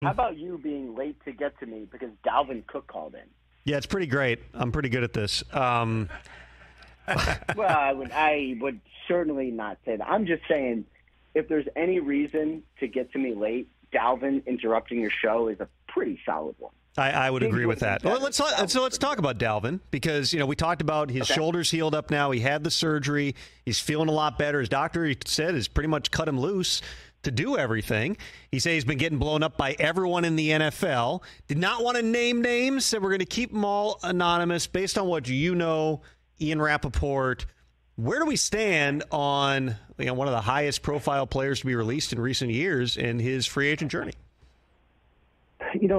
How about you being late to get to me because Dalvin Cook called in? Yeah, it's pretty great. I'm pretty good at this. Well, I would certainly not say that. I'm just saying, if there's any reason to get to me late, Dalvin interrupting your show is a pretty solid one. I would agree with that. Well, let's talk about Dalvin because we talked about his shoulders healed up now. He had the surgery. He's feeling a lot better. His doctor, he said, has pretty much cut him loose to do everything. He said he's been getting blown up by everyone in the NFL. Did not want to name names. Said we're going to keep them all anonymous based on what you know, Ian Rapoport. Where do we stand on one of the highest profile players to be released in recent years in his free agent journey?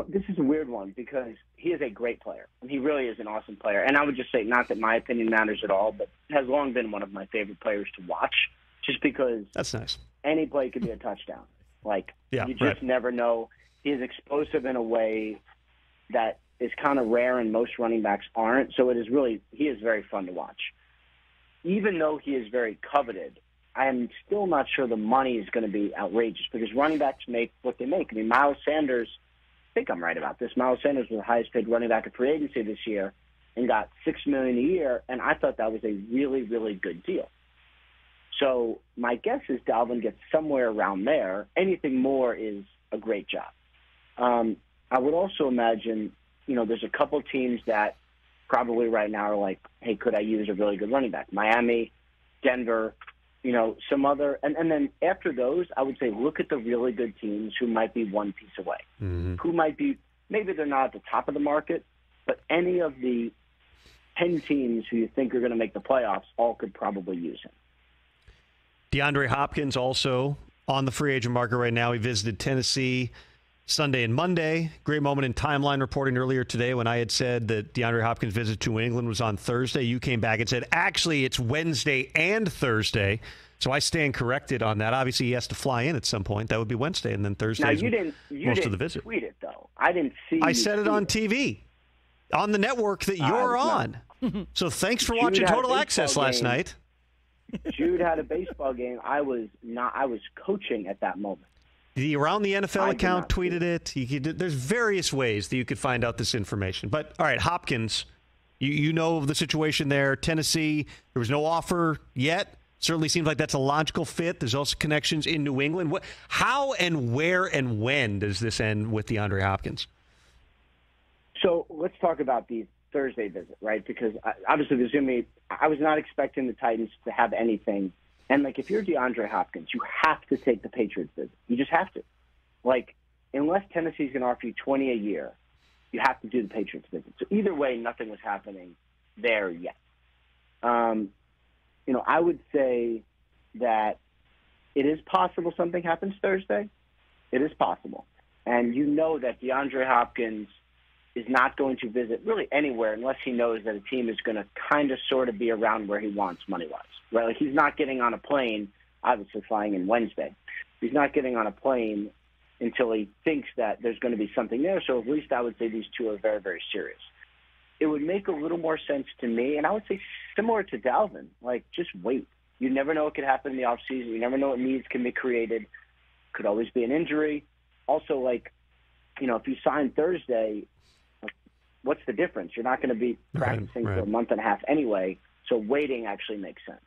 This is a weird one because he is a great player, and he really is an awesome player. And I would just say, not that my opinion matters at all, but has long been one of my favorite players to watch, just because that's nice. Any play could be a touchdown. You just never know. He is explosive in a way that is kind of rare, and most running backs aren't. So he is very fun to watch. Even though he is very coveted, I am still not sure the money is going to be outrageous because running backs make what they make. I mean, Miles Sanders, I think I'm right about this. Miles Sanders was the highest paid running back in free agency this year and got $6 million a year, and I thought that was a really, really good deal. So my guess is Dalvin gets somewhere around there. Anything more is a great job. I would also imagine, there's a couple teams that probably right now are like, hey, could I use a really good running back? Miami, Denver, some other. And then after those, I would say look at the really good teams who might be one piece away. Mm-hmm. Who might be, maybe they're not at the top of the market, but any of the 10 teams who you think are going to make the playoffs all could probably use him. DeAndre Hopkins also on the free agent market right now. He visited Tennessee Sunday and Monday. Great moment in Timeline reporting earlier today when I had said that DeAndre Hopkins' visit to New England was on Thursday. You came back and said, actually, it's Wednesday and Thursday. So I stand corrected on that. Obviously, he has to fly in at some point. That would be Wednesday, and then Thursday now, is most of the You didn't visit. tweet it, though. I didn't see I said it on TV, on the network that you're on. So thanks for watching Total Access last night. Jude had a baseball game. I was coaching at that moment. The Around the NFL account tweeted it. There's various ways that you could find out this information. But, all right, Hopkins, you know the situation there. Tennessee, there was no offer yet. Certainly seems like that's a logical fit. There's also connections in New England. How and where and when does this end with DeAndre Hopkins? So let's talk about the Thursday visit, right? Because obviously there's going to be – I was not expecting the Titans to have anything. And, if you're DeAndre Hopkins, you have to take the Patriots visit. You just have to. Unless Tennessee's going to offer you $20 a year, you have to do the Patriots visit. So either way, nothing was happening there yet. I would say that it is possible something happens Thursday. It is possible. And you know that DeAndre Hopkins is not going to visit really anywhere unless he knows that a team is going to kind of sort of be around where he wants money-wise, right? He's not getting on a plane, obviously flying in Wednesday. He's not getting on a plane until he thinks that there's going to be something there. So at least I would say these two are very, very serious. It would make a little more sense to me, and I would say similar to Dalvin, just wait. You never know what could happen in the offseason. You never know what needs can be created. Could always be an injury. Also, if you sign Thursday, what's the difference? You're not going to be practicing for a month and a half anyway, so waiting actually makes sense.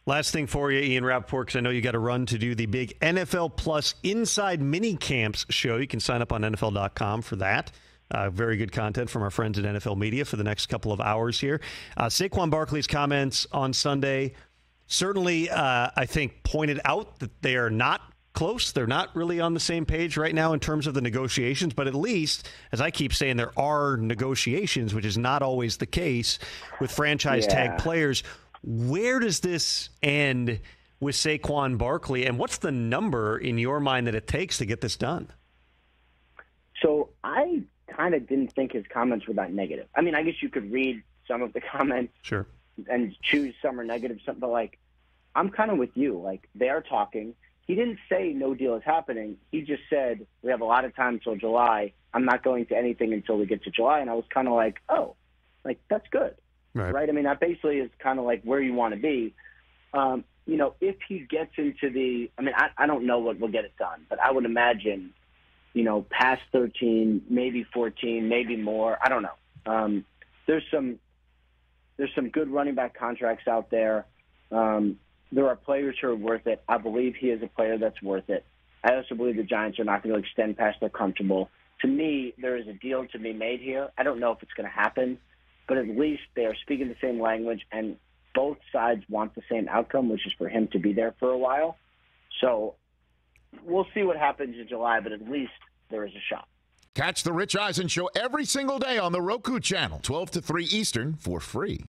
Last thing for you, Ian Rapoport, because I know you got to run to do the big NFL Plus Inside Mini Camps show. You can sign up on NFL.com for that. Very good content from our friends at NFL Media for the next couple of hours here. Saquon Barkley's comments on Sunday certainly, I think, pointed out that they are not close. They're not really on the same page right now in terms of the negotiations, but at least, as I keep saying, there are negotiations, which is not always the case with franchise tag players. Where does this end with Saquon Barkley, and what's the number in your mind that it takes to get this done? So I kind of didn't think his comments were that negative. I mean, I guess you could read some of the comments and choose some are negative, but I'm kind of with you. They are talking. He didn't say no deal is happening. He just said, we have a lot of time until July. I'm not going to anything until we get to July. And I was kind of that's good. Right? I mean, that basically is kind of where you want to be. If he gets into I don't know what will get it done, but I would imagine past 13, maybe 14, maybe more. I don't know. There's some good running back contracts out there. There are players who are worth it. I believe he is a player that's worth it. I also believe the Giants are not going to extend past their comfortable. To me, there is a deal to be made here. I don't know if it's going to happen, but at least they are speaking the same language, and both sides want the same outcome, which is for him to be there for a while. So we'll see what happens in July, but at least there is a shot. Catch the Rich Eisen Show every single day on the Roku channel, 12 to 3 Eastern, for free.